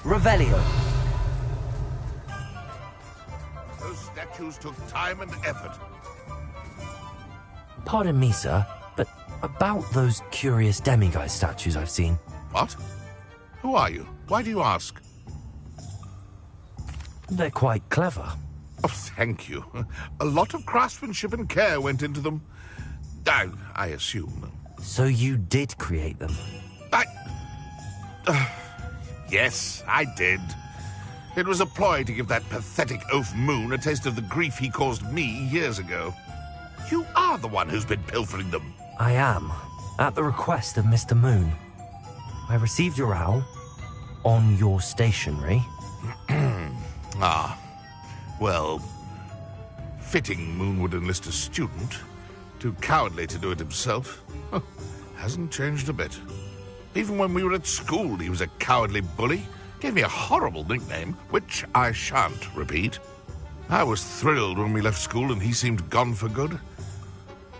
Revelio. Those statues took time and effort. Pardon me, sir, but about those curious demiguise statues I've seen. What? Who are you? Why do you ask? They're quite clever. Oh, thank you. A lot of craftsmanship and care went into them. I assume. So you did create them? Yes, I did. It was a ploy to give that pathetic oaf Moon a taste of the grief he caused me years ago. You are the one who's been pilfering them. I am, at the request of Mr. Moon. I received your owl on your stationery. Ah, well, fitting Moon would enlist a student. Too cowardly to do it himself. Hasn't changed a bit. Even when we were at school, he was a cowardly bully. Gave me a horrible nickname, which I shan't repeat. I was thrilled when we left school and he seemed gone for good.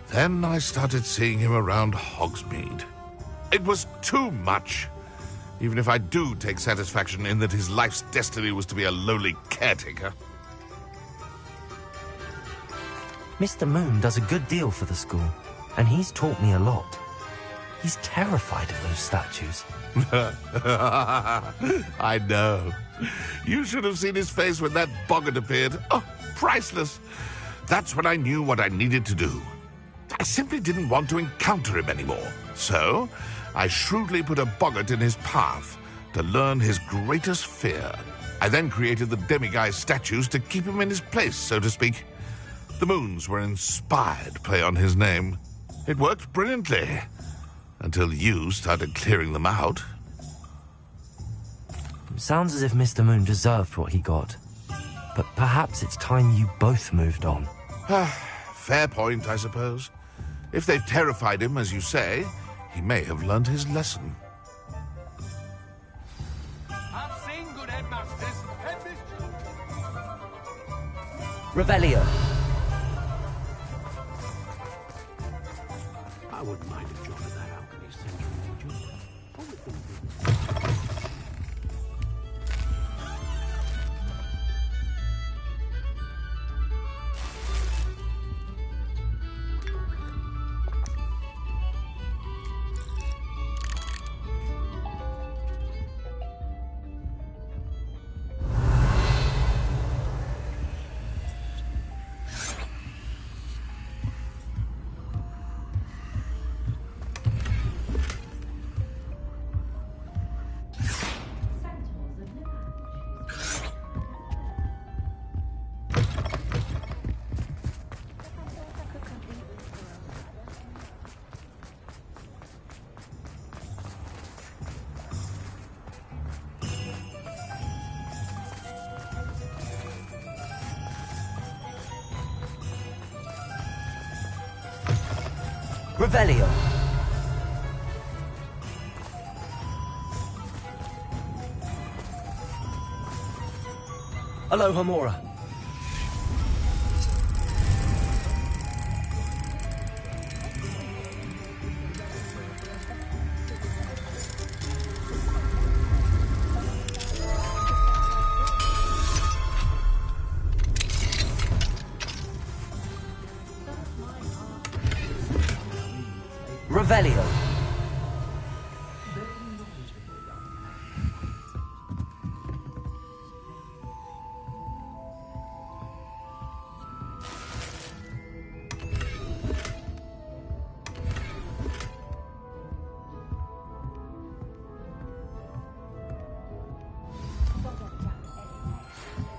Then I started seeing him around Hogsmeade. It was too much. Even if I do take satisfaction in that his life's destiny was to be a lowly caretaker. Mr. Moon does a good deal for the school, and he's taught me a lot. He's terrified of those statues. I know. You should have seen his face when that boggart appeared. Oh, priceless. That's when I knew what I needed to do. I simply didn't want to encounter him anymore. So, I shrewdly put a boggart in his path to learn his greatest fear. I then created the demiguise statues to keep him in his place, so to speak. The moons were an inspired play on his name. It worked brilliantly. Until you started clearing them out. Sounds as if Mr. Moon deserved what he got. But perhaps it's time you both moved on. Fair point, I suppose. If they've terrified him, as you say, he may have learned his lesson. I've seen good headmasters. Revelio. I wouldn't mind a job at that alchemy centre, would you? Revelio. Aloha Mora. Revelio.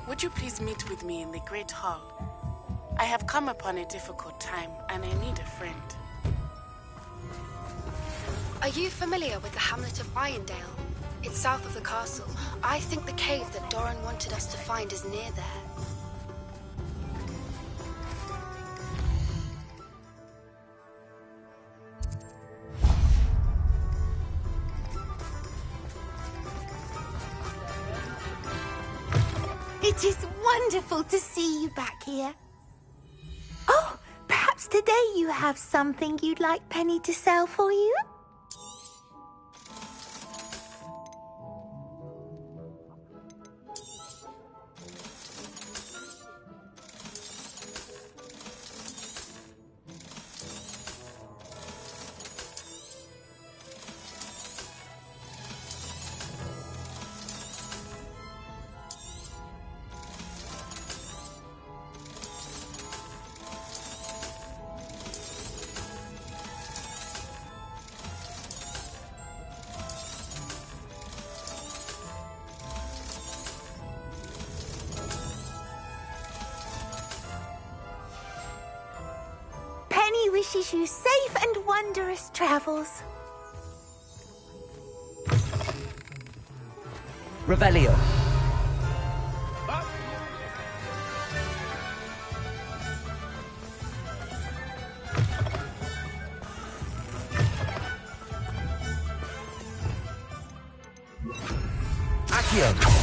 Would you please meet with me in the Great Hall? I have come upon a difficult time, and I need a friend. Are you familiar with the hamlet of Irondale? It's south of the castle. I think the cave that Doran wanted us to find is near there. It is wonderful to see you back here. Oh, perhaps today you have something you'd like Penny to sell for you? wishes you safe and wondrous travels. Revelio. Accio.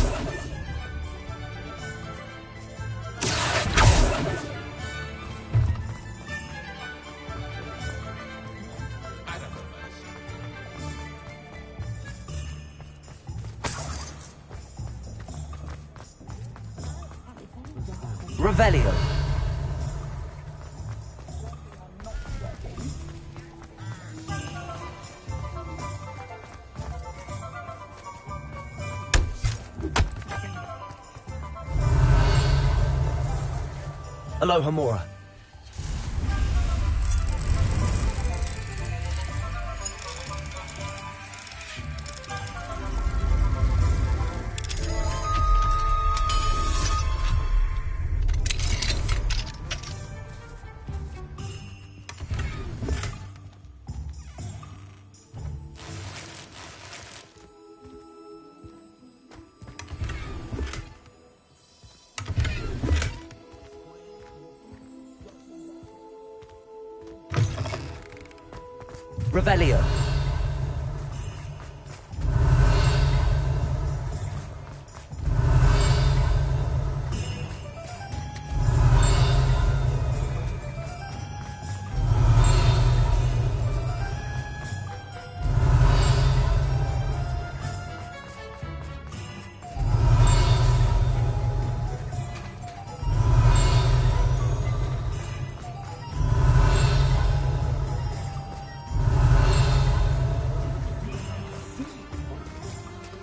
Revelio. Aloha Mora. Revelio.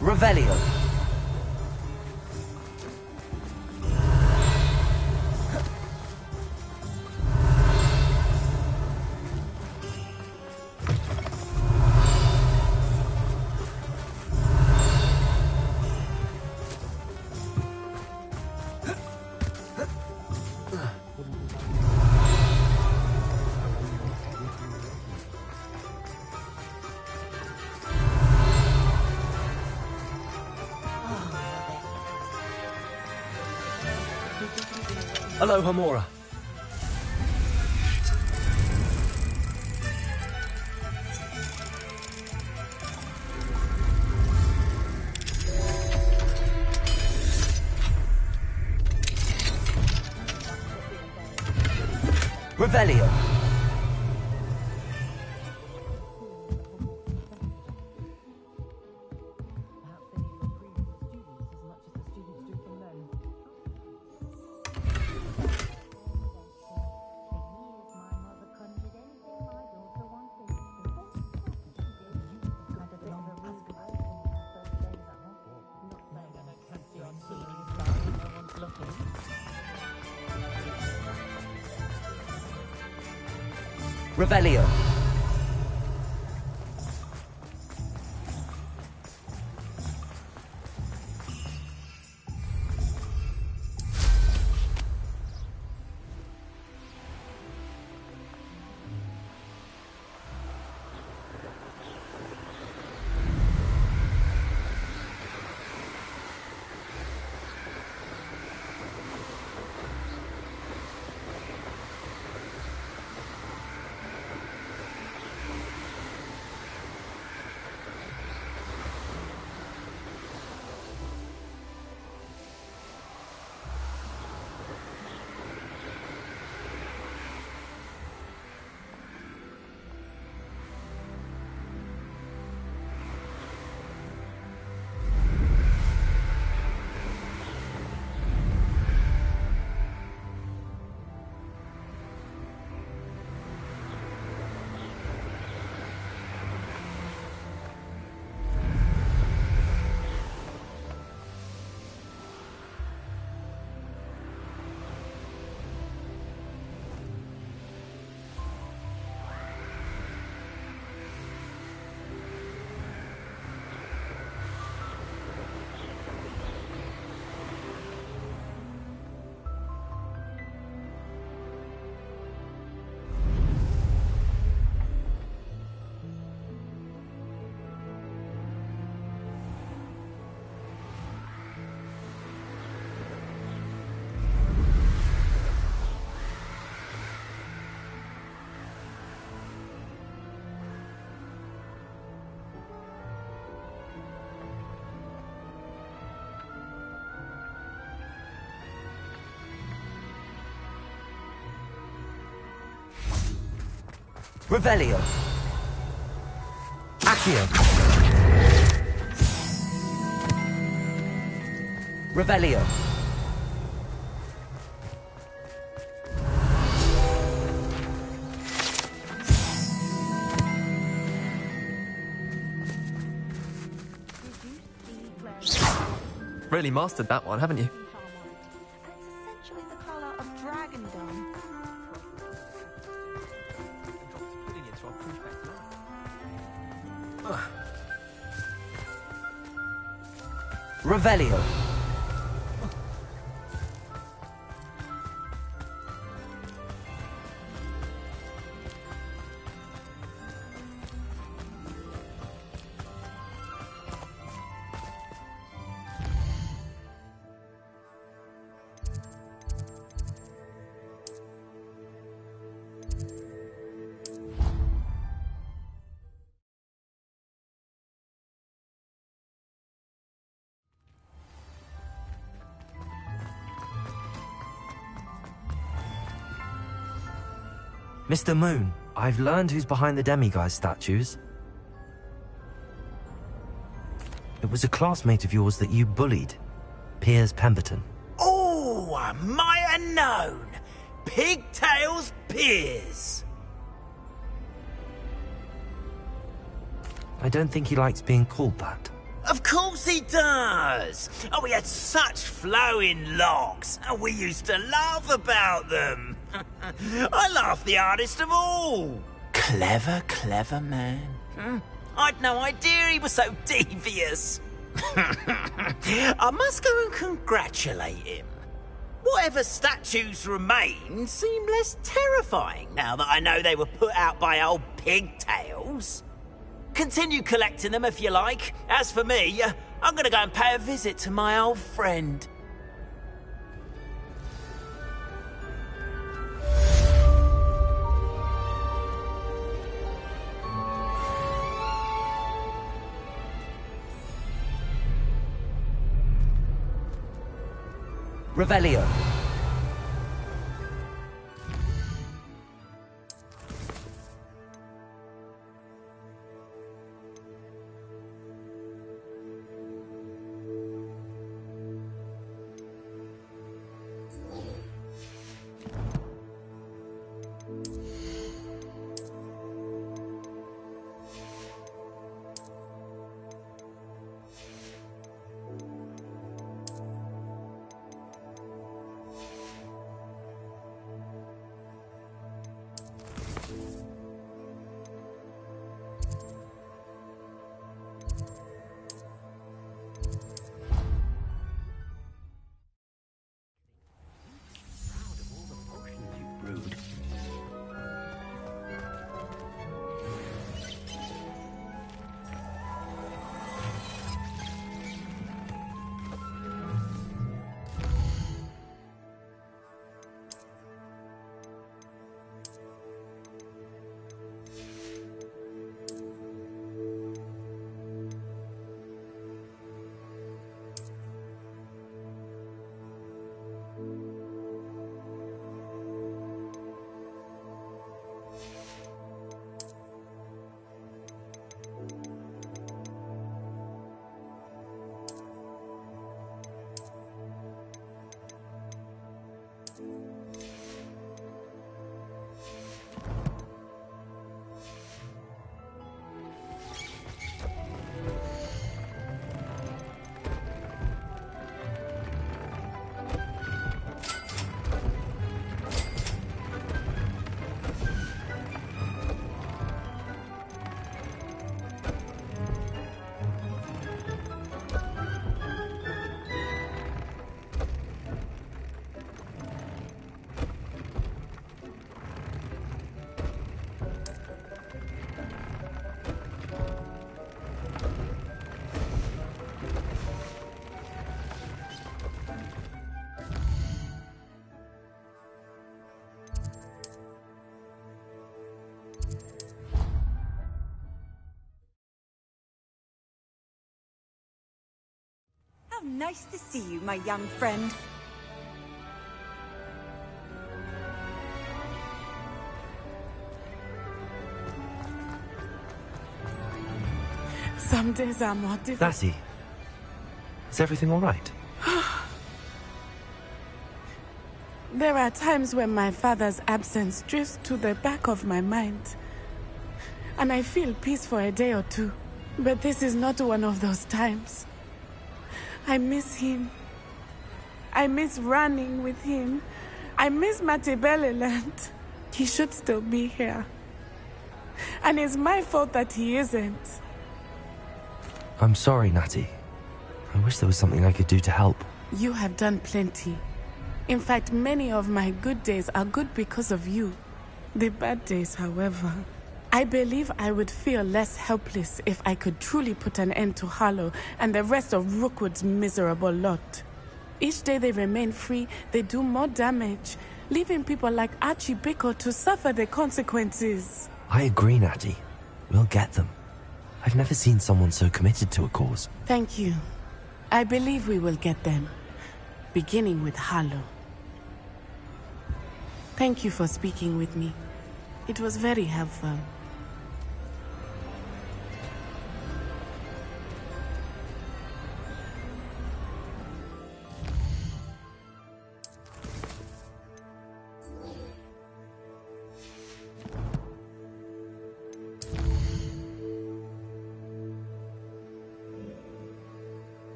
Revelio. Aloha Mora. Revelio. Revelio. Revelio. Accio. Revelio. Really mastered that one, haven't you? And it's essentially the colour of dragondom. Revelio. Mr. Moon, I've learned who's behind the demiguise statues. It was a classmate of yours that you bullied, Piers Pemberton. Oh, I might have known. Pigtails Piers. I don't think he likes being called that. Of course he does. Oh, he had such flowing locks, and we used to laugh about them. I laughed the hardest of all. Clever, clever man. I'd no idea he was so devious. I must go and congratulate him. Whatever statues remain seem less terrifying now that I know they were put out by old pigtails. Continue collecting them if you like. As for me, I'm gonna go and pay a visit to my old friend. Revelio. Nice to see you, my young friend. Some days are more difficult. Natty, is everything all right? There are times when my father's absence drifts to the back of my mind. And I feel peace for a day or two. But this is not one of those times. I miss him. I miss running with him. I miss Matibeleland. He should still be here. And it's my fault that he isn't. I'm sorry, Natty. I wish there was something I could do to help. You have done plenty. In fact, many of my good days are good because of you. The bad days, however, I believe I would feel less helpless if I could truly put an end to Harlow and the rest of Rookwood's miserable lot. Each day they remain free, they do more damage, leaving people like Archie Bickle to suffer the consequences. I agree, Natty. We'll get them. I've never seen someone so committed to a cause. Thank you. I believe we will get them, beginning with Harlow. Thank you for speaking with me. It was very helpful.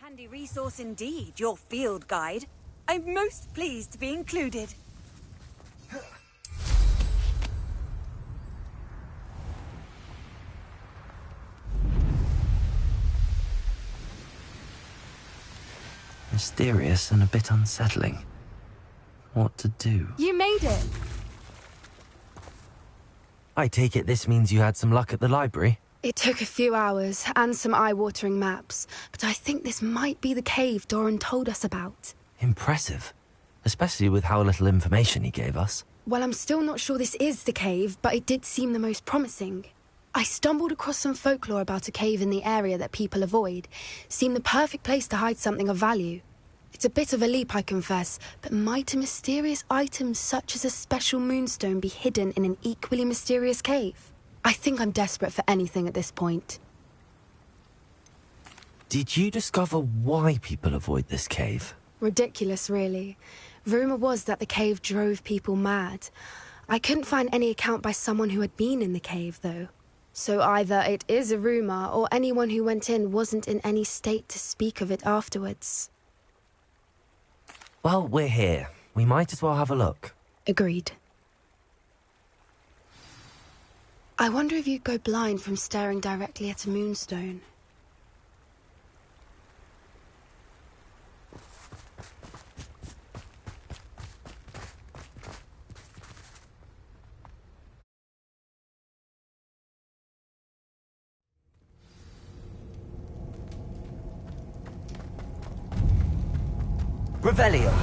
Handy resource indeed, your field guide. I'm most pleased to be included. Mysterious and a bit unsettling. What to do? You made it! I take it this means you had some luck at the library? It took a few hours and some eye-watering maps, but I think this might be the cave Doran told us about. Impressive. Especially with how little information he gave us. Well, I'm still not sure this is the cave, but it did seem the most promising. I stumbled across some folklore about a cave in the area that people avoid. Seemed the perfect place to hide something of value. It's a bit of a leap, I confess, but might a mysterious item such as a special moonstone be hidden in an equally mysterious cave? I think I'm desperate for anything at this point. Did you discover why people avoid this cave? Ridiculous, really. Rumor was that the cave drove people mad. I couldn't find any account by someone who had been in the cave, though. So either it is a rumor, or anyone who went in wasn't in any state to speak of it afterwards. Well, we're here. We might as well have a look. Agreed. I wonder if you'd go blind from staring directly at a moonstone. Revelio!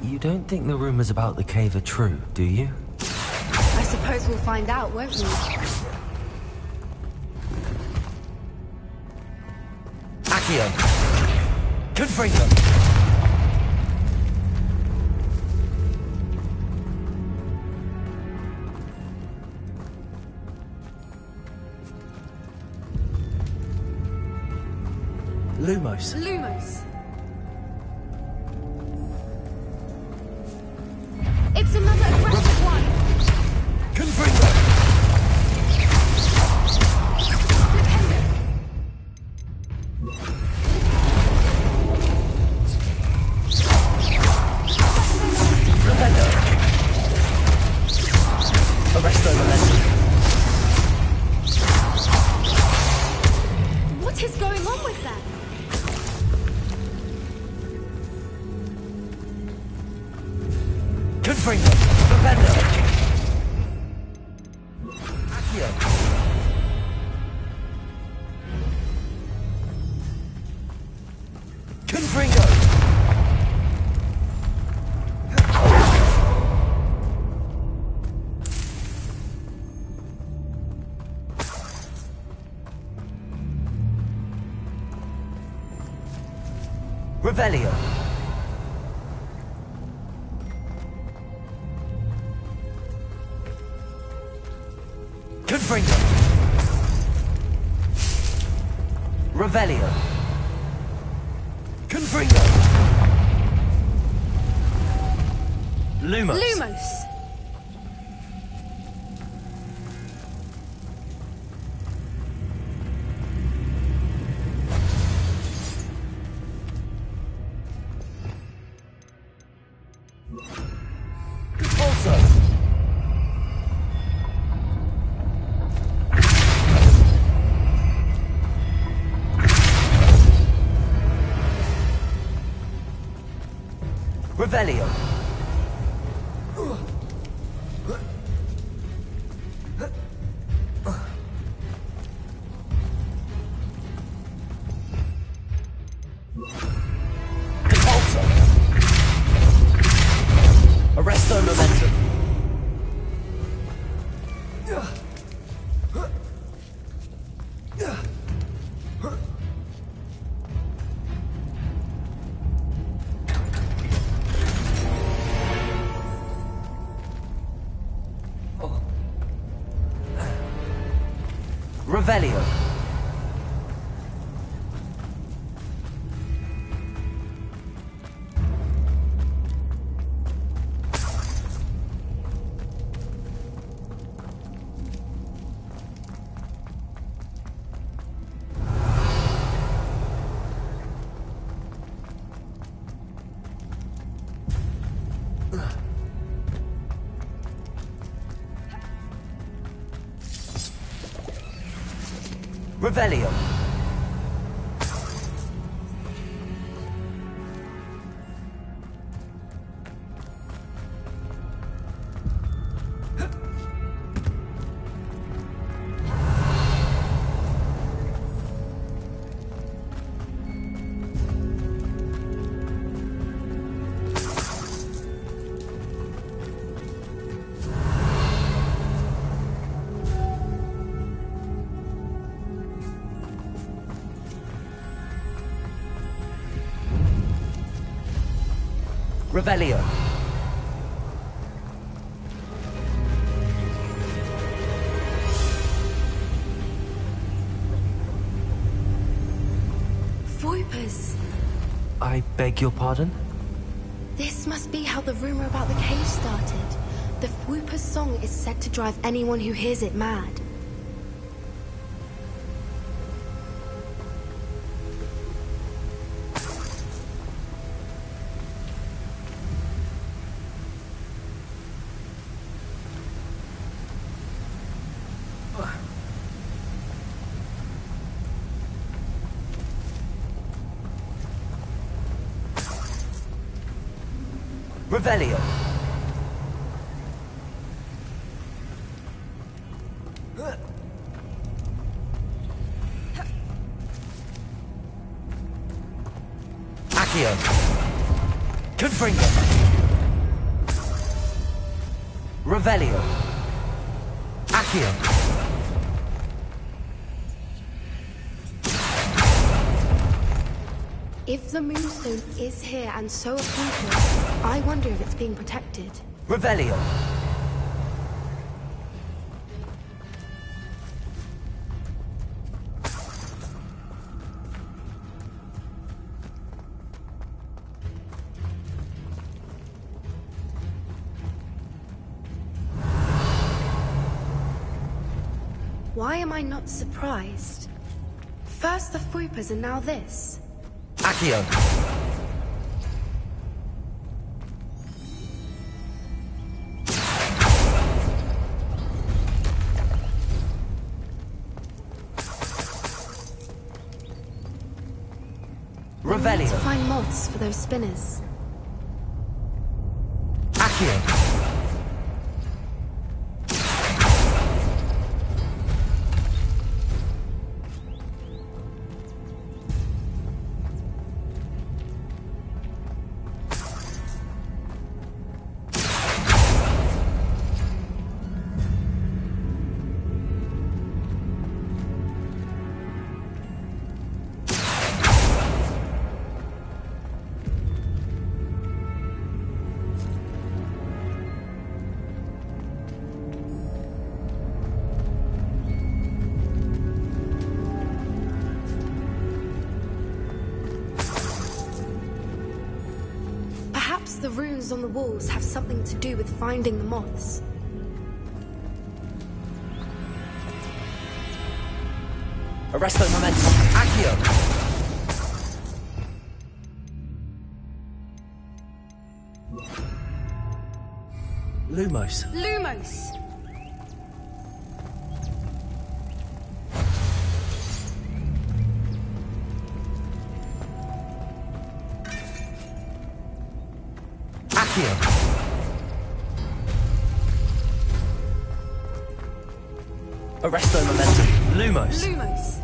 You don't think the rumors about the cave are true, do you? I suppose we'll find out, won't we? Accio! Confringo! Lumos. Lumos. It's another aggressive one. Confringo! Arresto momentum. What is going on with them? Confringo! Defender! Accio! Confringo! Revelio. Confringo. Revelio. Confringo. Lumos. Lumos! Also. Revelio. Compulso. Arresto momentum. Revelio. Revelio. Revelio. Voipers! I beg your pardon? This must be how the rumor about the cave started. The Voipers song is said to drive anyone who hears it mad. Revelio. Accio. Confringo. Revelio. Accio. If the Moonstone is here and so are Voipers, I wonder if it's being protected. Revelio. Why am I not surprised? First the Voipers and now this. Accio. We need Revelio. to find moths for those spinners. Accio. the runes on the walls have something to do with finding the moths. Arresto momentum. Accio. Lumos. Lumos! Accio. Arresto momentum. Lumos. Lumos!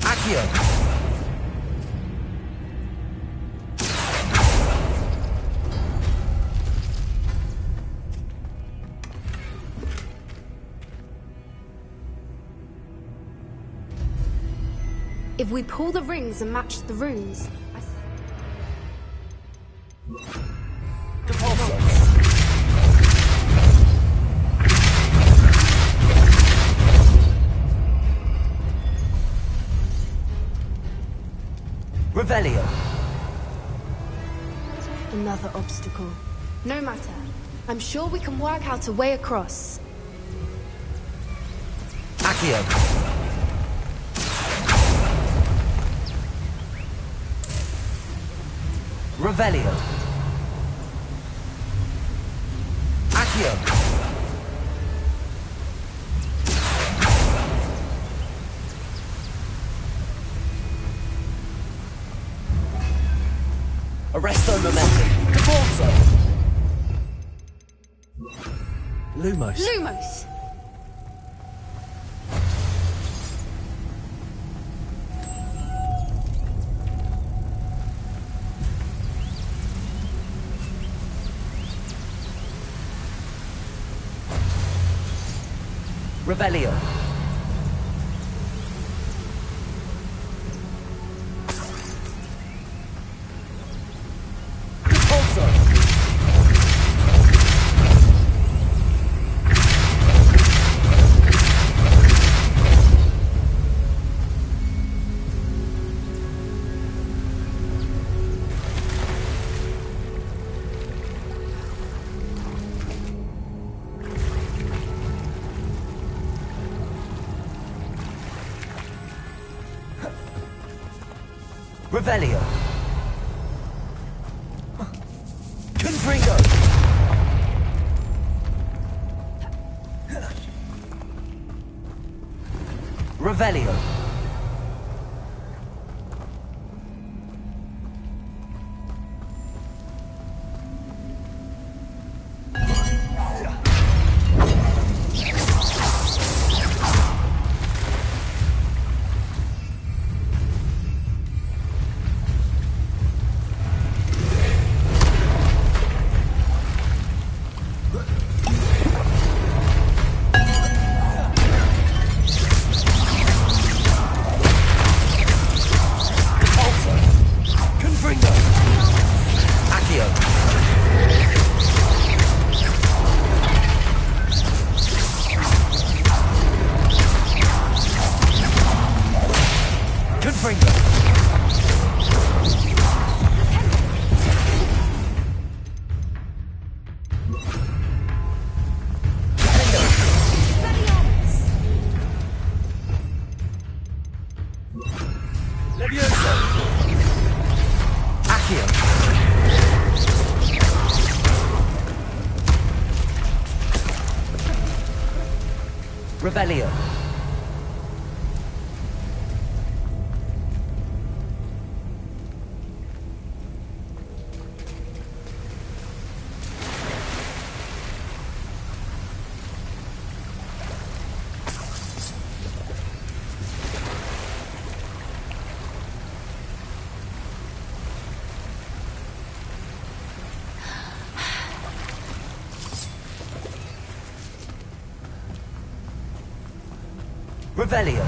Accio. If we pull the rings and match the runes, Revelio. another obstacle. No matter. I'm sure we can work out a way across. Accio. Revelio. Accio. Arresto momentum. Cabalso. Lumos. Lumos! Revelio. Cabalso. Revelio. Confringo. Revelio. Revelio. Revelio.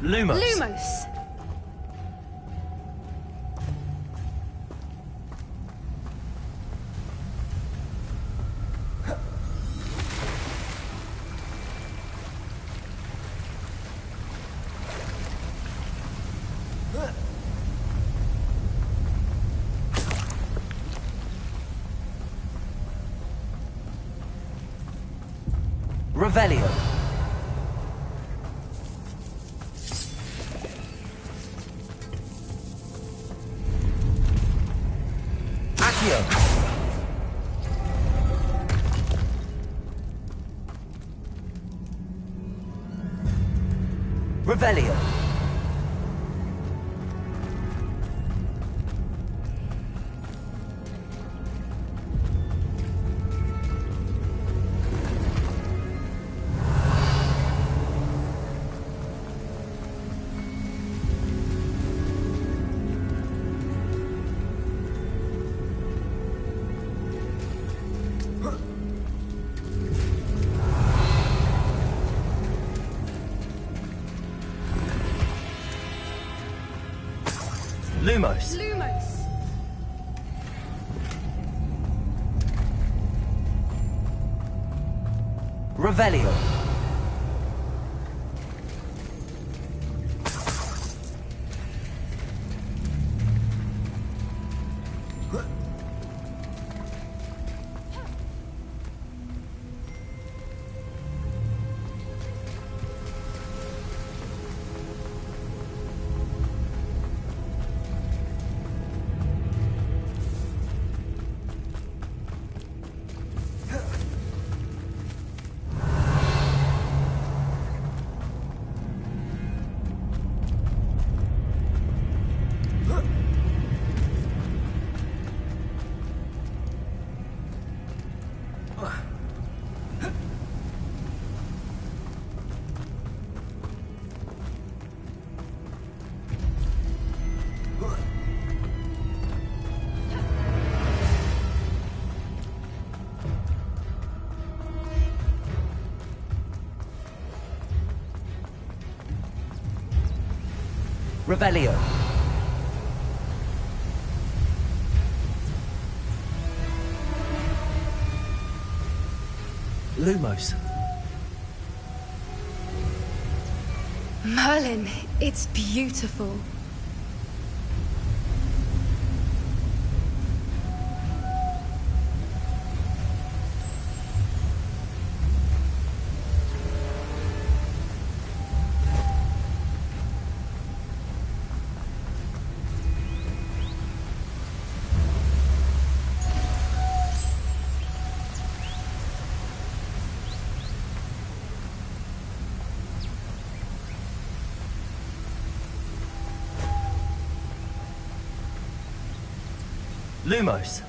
Lumos. Lumos! Revelio. Accio. Revelio. Lumos. Lumos! Revelio. Revelio. Lumos. Merlin, it's beautiful. Lumos.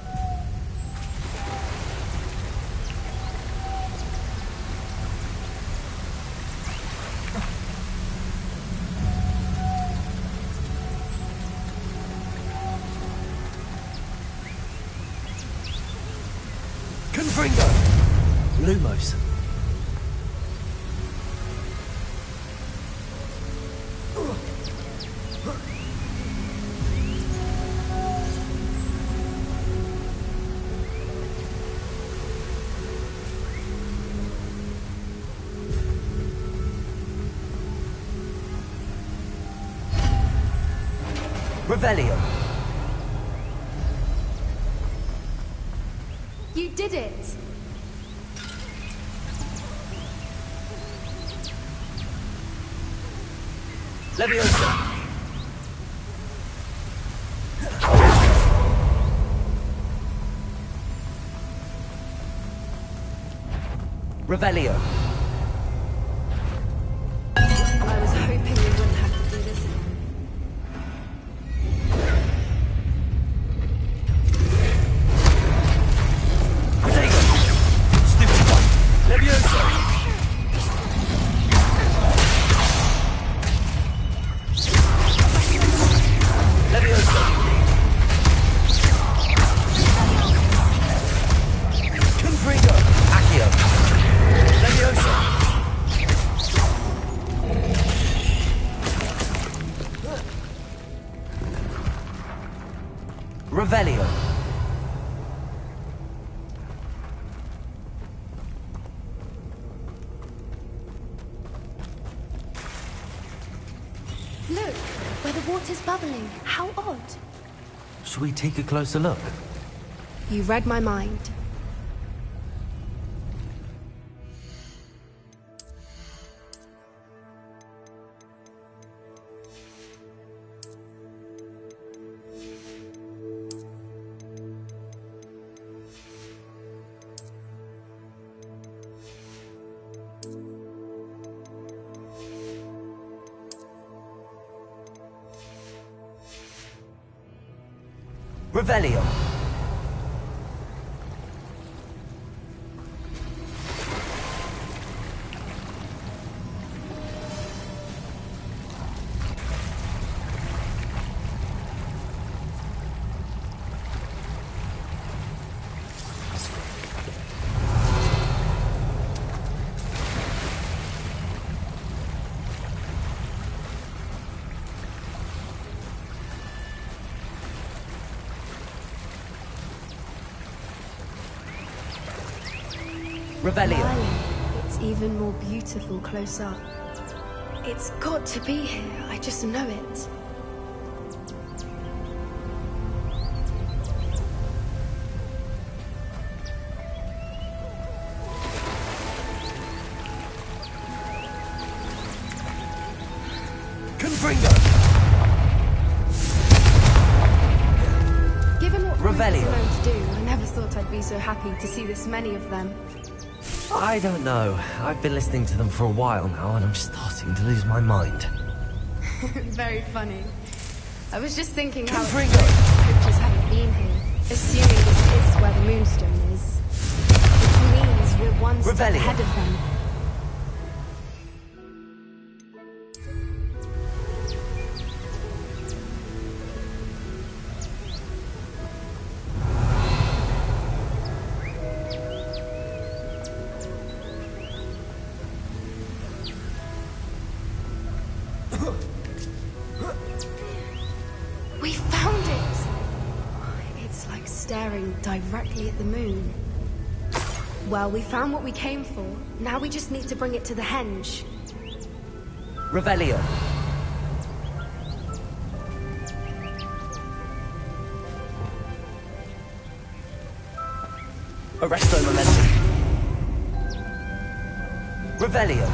Confringo. Lumos. Revelio. You did it! Leviosa. Revelio. I was hoping we wouldn't have to do this again. Protego. Stupid one. Leviosa. Leviosa. Confringo. Accio. Leviosa. Revelio. Look, where the water's bubbling. How odd. Shall we take a closer look? You read my mind. Revelio. Revelio. It's even more beautiful close up. It's got to be here. I just know it. Confringo. Given what Revelio. Revelio known to do, I never thought I'd be so happy to see this many of them. I don't know. I've been listening to them for a while now, and I'm starting to lose my mind. Very funny. I was just thinking how Confringo. coaches haven't been here, assuming this is where the Moonstone is. Which means we're one step Revelio. ahead of them. We found it! It's like staring directly at the moon. Well, we found what we came for. Now we just need to bring it to the henge. Revelio. Arresto momentum. Revelio.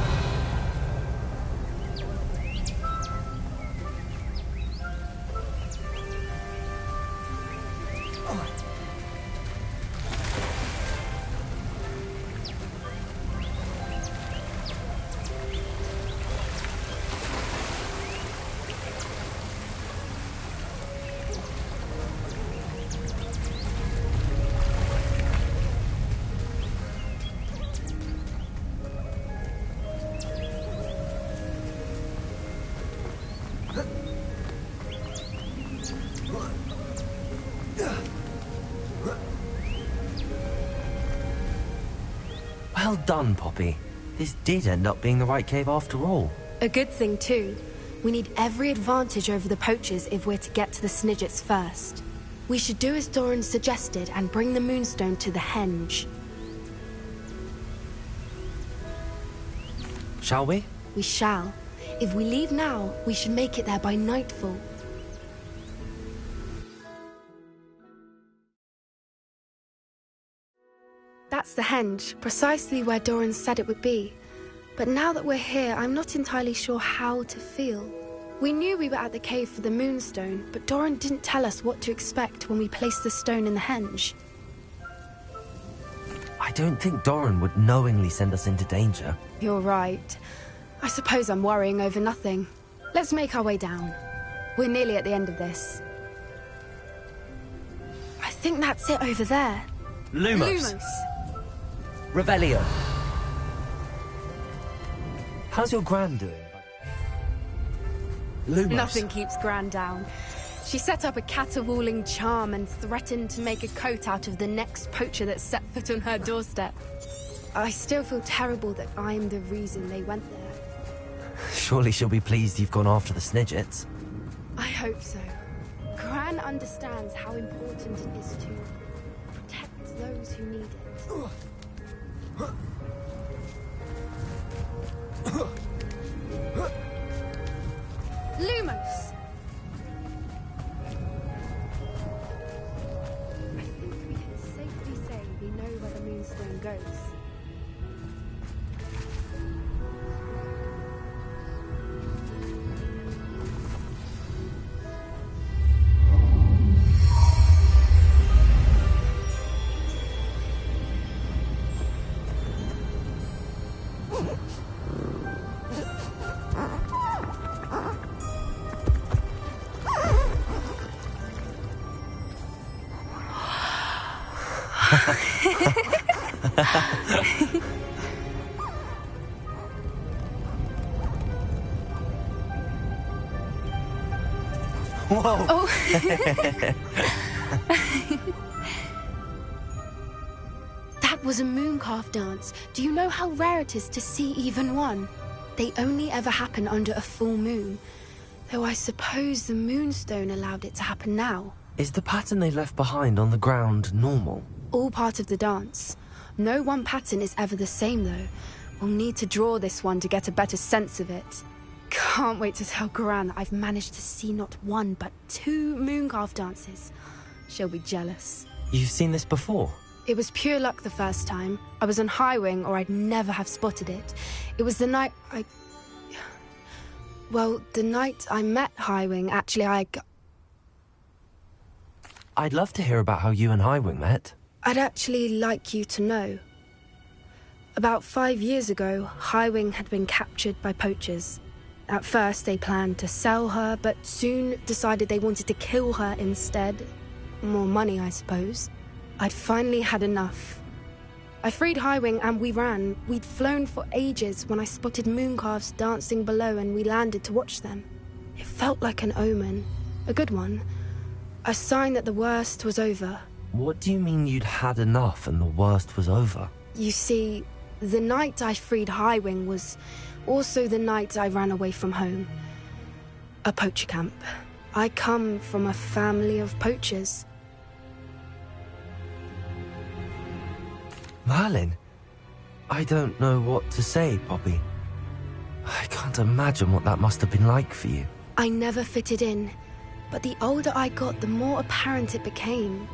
Well done, Poppy. This did end up being the right cave after all. A good thing, too. We need every advantage over the poachers if we're to get to the Snidgets first. We should do as Doran suggested and bring the Moonstone to the henge. Shall we? We shall. If we leave now, we should make it there by nightfall. That's the henge, precisely where Doran said it would be. But now that we're here, I'm not entirely sure how to feel. We knew we were at the cave for the Moonstone, but Doran didn't tell us what to expect when we placed the stone in the henge. I don't think Doran would knowingly send us into danger. You're right. I suppose I'm worrying over nothing. Let's make our way down. We're nearly at the end of this. I think that's it over there. Lumos. Revelio. How's your Gran doing? Lumos. Nothing keeps Gran down. She set up a caterwauling charm and threatened to make a coat out of the next poacher that set foot on her doorstep. I still feel terrible that I'm the reason they went there. Surely she'll be pleased you've gone after the Snidgets. I hope so. Gran understands how important it is to protect those who need it. Lumos! I think we can safely say we know where the Moonstone goes. Whoa! Oh. That was a mooncalf dance. Do you know how rare it is to see even one? They only ever happen under a full moon. Though I suppose the Moonstone allowed it to happen now. Is the pattern they left behind on the ground normal? All part of the dance. No one pattern is ever the same, though. We'll need to draw this one to get a better sense of it. Can't wait to tell Gran that I've managed to see not one, but 2 mooncalf dances. She'll be jealous. You've seen this before? It was pure luck the first time. I was on Highwing, or I'd never have spotted it. It was the night Well, the night I met Highwing, actually, I'd love to hear about how you and Highwing met. I'd actually like you to know. About 5 years ago, Highwing had been captured by poachers. At first, they planned to sell her, but soon decided they wanted to kill her instead. More money, I suppose. I'd finally had enough. I freed Highwing and we ran. We'd flown for ages when I spotted mooncalves dancing below and we landed to watch them. It felt like an omen. A good one. A sign that the worst was over. What do you mean you'd had enough and the worst was over? You see, the night I freed Highwing was also the night I ran away from home. A poacher camp. I come from a family of poachers. Merlin? I don't know what to say, Poppy. I can't imagine what that must have been like for you. I never fitted in, but the older I got, the more apparent it became.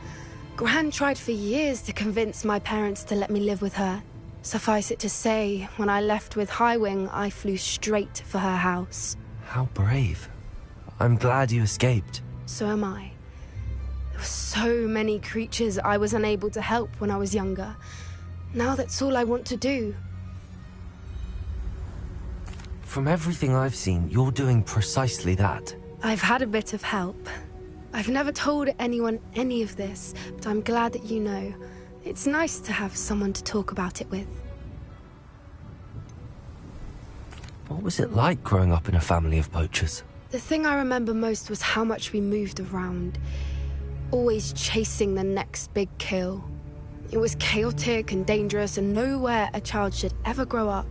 Gran tried for years to convince my parents to let me live with her. Suffice it to say, when I left with Highwing, I flew straight for her house. How brave. I'm glad you escaped. So am I. There were so many creatures I was unable to help when I was younger. Now that's all I want to do. From everything I've seen, you're doing precisely that. I've had a bit of help. I've never told anyone any of this, but I'm glad that you know. It's nice to have someone to talk about it with. What was it like growing up in a family of poachers? The thing I remember most was how much we moved around. Always chasing the next big kill. It was chaotic and dangerous and nowhere a child should ever grow up.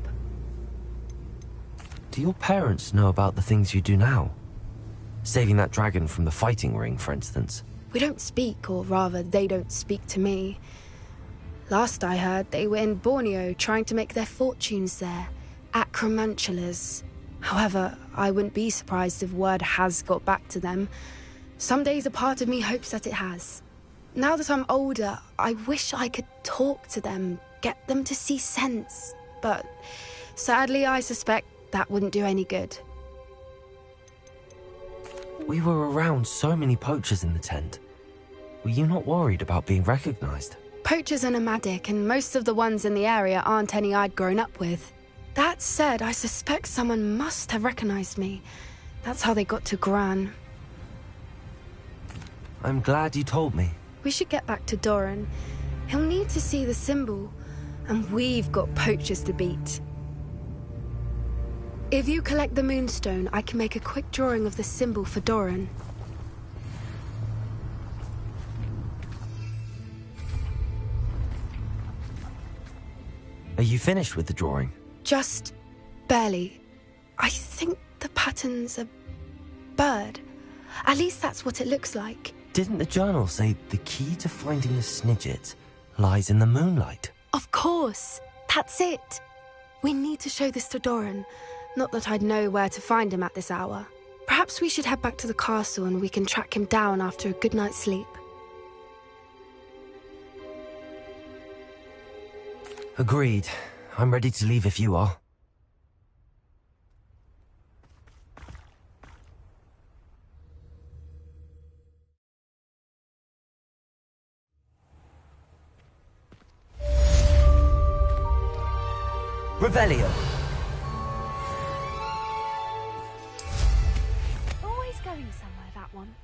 Do your parents know about the things you do now? Saving that dragon from the fighting ring, for instance. We don't speak, or rather, they don't speak to me. Last I heard, they were in Borneo trying to make their fortunes there. Acromantulas. However, I wouldn't be surprised if word has got back to them. Some days a part of me hopes that it has. Now that I'm older, I wish I could talk to them, get them to see sense. But sadly, I suspect that wouldn't do any good. We were around so many poachers in the tent. Were you not worried about being recognized? Poachers are nomadic, and most of the ones in the area aren't any I'd grown up with. That said, I suspect someone must have recognized me. That's how they got to Gran. I'm glad you told me. We should get back to Doran. He'll need to see the symbol, and we've got poachers to beat. If you collect the Moonstone, I can make a quick drawing of the symbol for Doran. Are you finished with the drawing? Just barely. I think the pattern's a bird. At least that's what it looks like. Didn't the journal say the key to finding the Snidget lies in the moonlight? Of course. That's it. We need to show this to Doran. Not that I'd know where to find him at this hour. Perhaps we should head back to the castle and we can track him down after a good night's sleep. Agreed. I'm ready to leave if you are. Revelio. Always going somewhere, that one.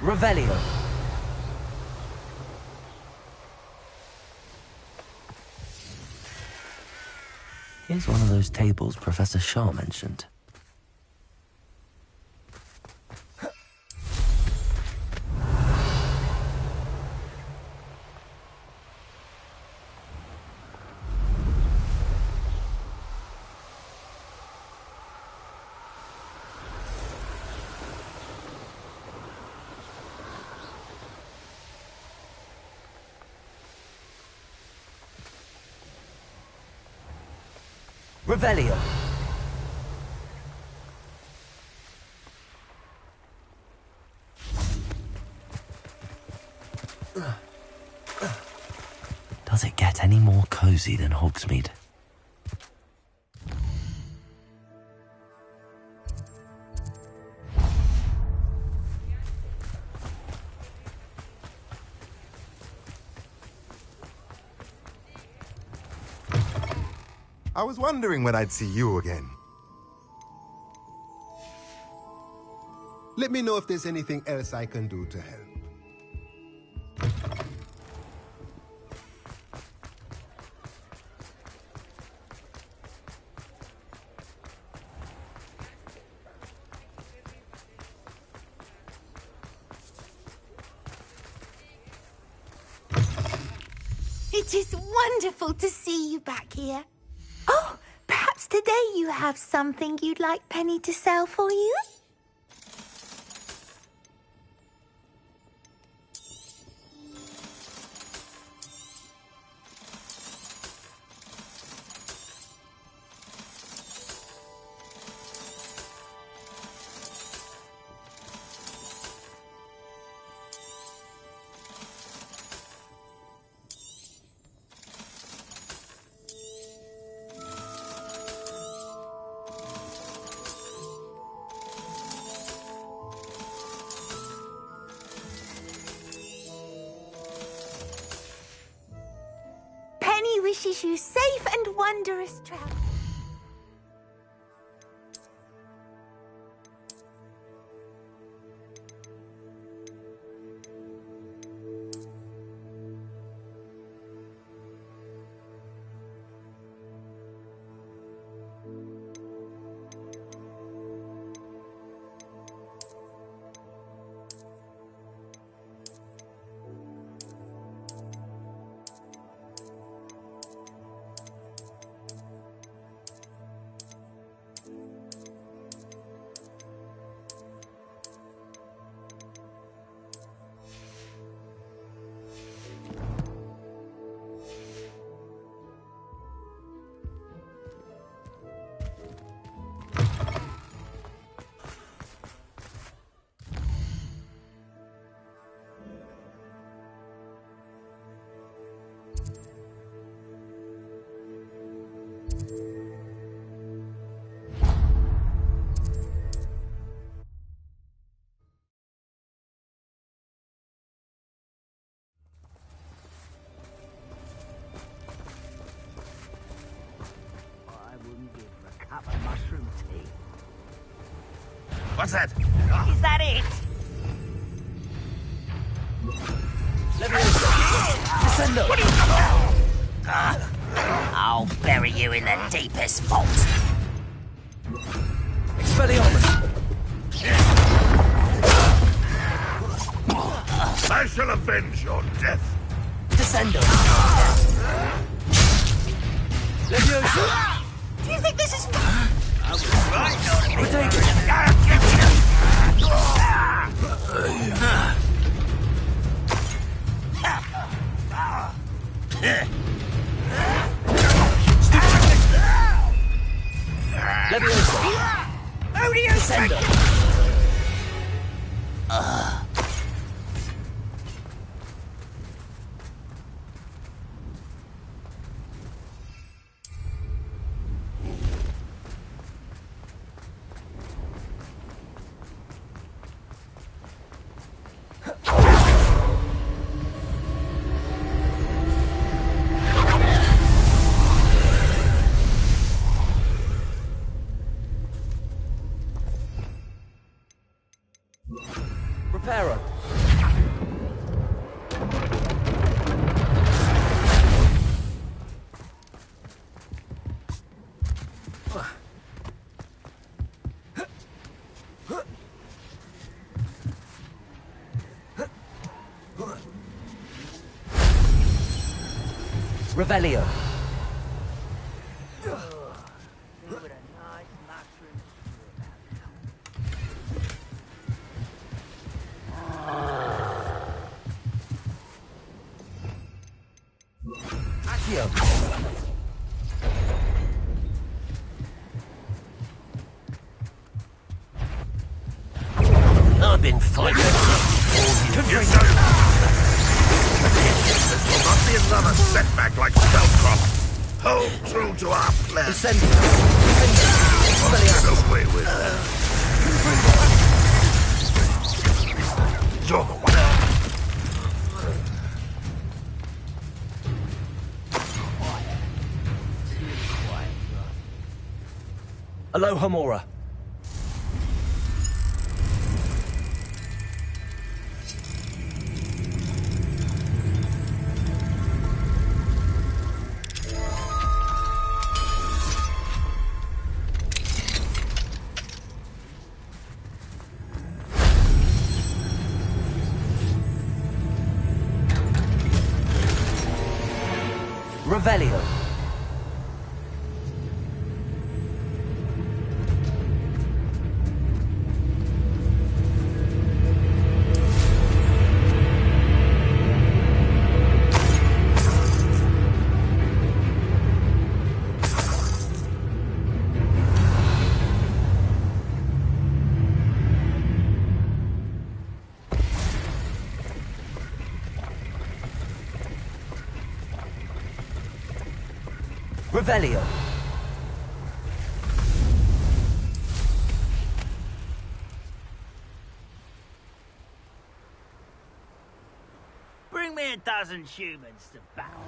Revelio. Here's one of those tables Professor Shaw mentioned. Revelio. Does it get any more cozy than Hogsmeade? I was wondering when I'd see you again. Let me know if there's anything else I can do to help. It is wonderful to see you back here. Oh, perhaps today you have something you'd like Penny to sell for you? Wishes you safe and wondrous travel. What's that? Is that it? Descendo! I'll bury you in the deepest vault. Expelliarmus! I shall avenge your death. Descendo! Leviosa! Do you think this is... I was right, Leviosa! Odio! Descendo! Reparo. Revelio. I've been fighting. This will not be another setback like Spellcroft. Hold true to our plan. Descendo! Get away with that. You're the one. Aloha Mora. Revelio. Revelio. Bring me a dozen humans to battle.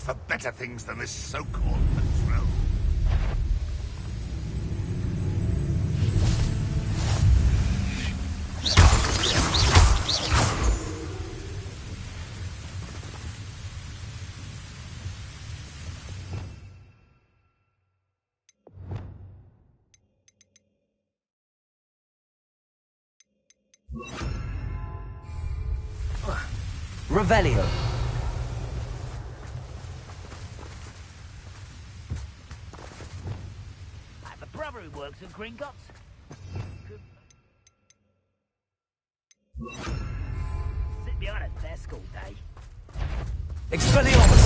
for better things than this so-called patrol. Revelio. I have a brother who works at Gringotts. Sit behind a desk all day. Expelliarmus.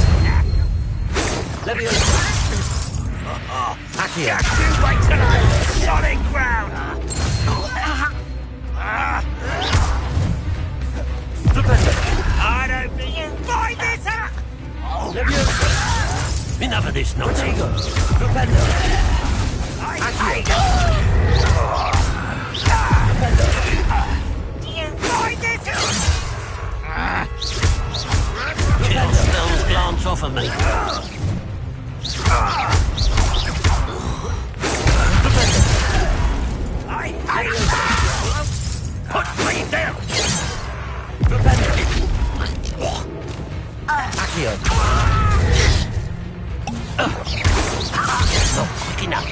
Leviosa. Accio. You wait till I'm on solid ground! Defender. I don't think you find this out! Leviosa. Enough of this nonsense. Defender. Accio. Defender. Do you find this out? Defender. Spells glance off of me. Put me down! Defender. Accio. Not quick enough.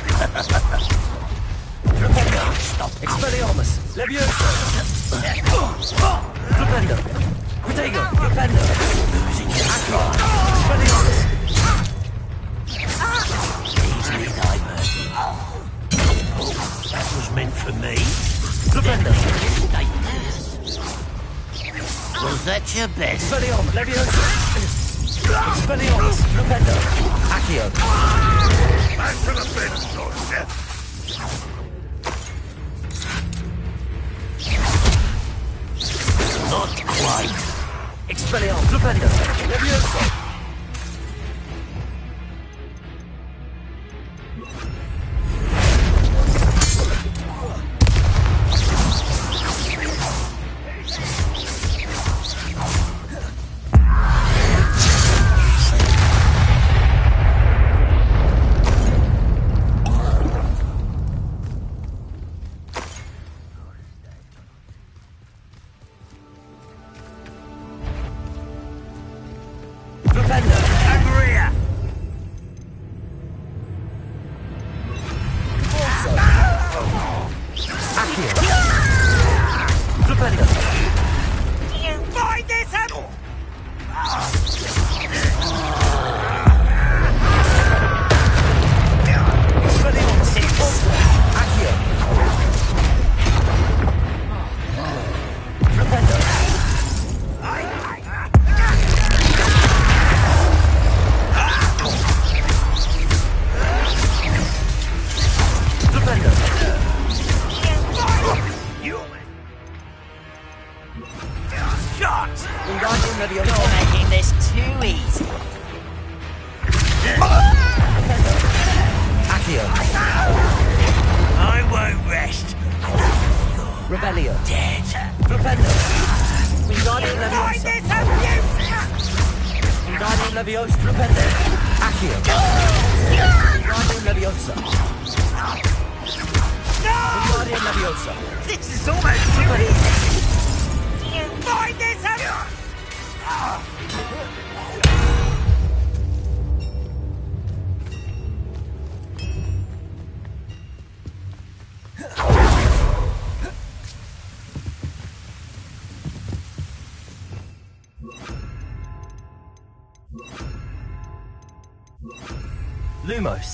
Defender. Stop. Expelliarmus. Leviosa. Defender. Protego. Defender. Accio. Expelliarmus. Easily diverted. That was meant for me. Defender. Was that your best? Expelliarmus. Leviosa. Expelliarmus. Defender. Accio. Back to the bench, soldier. Not quite. Expelliarmus. Defender. Leviosa. Revelio. Dead. Defender. Wingardium Leviosa. Wingardium Leviosa. Defender. Accio. Wingardium Leviosa. Wingardium Leviosa. This is almost too easy. Do you find this out? Lumos.